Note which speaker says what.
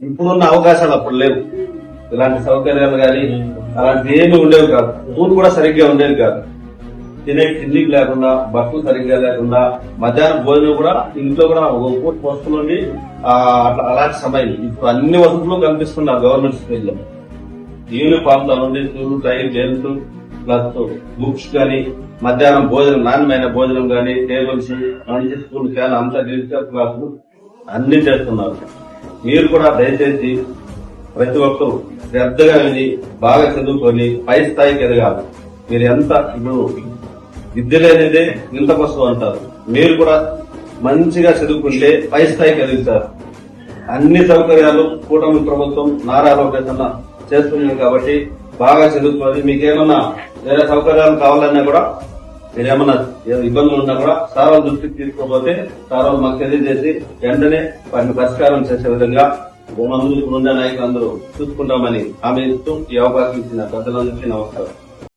Speaker 1: ఇప్పుడున్న అవకాశాలు అప్పుడు లేవు. ఇలాంటి సౌకర్యాలు కానీ అలాంటి ఏమి ఉండేవి కాదు. ఊరు కూడా సరిగ్గా ఉండేది కాదు. తిండికి లేకుండా, బట్టలు సరిగ్గా లేకుండా, మధ్యాహ్నం భోజనం కూడా ఇంట్లో కూడా ఒక పూట వస్తువులండి. అలాంటి సమయం ఇప్పుడు అన్ని వసతులు కల్పిస్తున్నారు గవర్నమెంట్ స్కూల్లో. యూనిఫామ్ తో నుండి టైం బెల్ట్ ప్లస్ బుక్స్ కానీ, మధ్యాహ్నం భోజనం నాణ్యమైన భోజనం కానీ, టేబుల్స్, మంచి స్కూల్ కానీ అంతా డిజిటల్ క్లాసులు అన్ని చేస్తున్నారు. మీరు కూడా దయచేసి ప్రతి ఒక్కరు శ్రద్ధగా విని బాగా చదువుకొని పై స్థాయికి ఎదగాలి. మీరు ఎంత ఇప్పుడు విద్య లేనిదే ఇంత కోసం అంటారు. మీరు కూడా మంచిగా చదువుకుంటే పై స్థాయికి ఎదుగుతారు. అన్ని సౌకర్యాలు కూటమి ప్రభుత్వం నారా లోకేష్ అన్న చేస్తుంది కాబట్టి బాగా చదువుకోవాలి. మీకేమన్నా వేరే సౌకర్యాలు కావాలన్నా కూడా, మీరేమన్నా ఇబ్బందులు ఉన్నా కూడా సార్ వాళ్ళ దృష్టికి తీసుకోకపోతే సార్ వాళ్ళు మాకు తెలియజేసి వెంటనే వాటిని పరిష్కారం చేసే విధంగా మందులు ఉండే నాయకులు అందరూ చూసుకుంటామని హామీ ఇస్తూ ఈ అవకాశం ఇచ్చిన పెద్దలందరికీ నమస్కారం.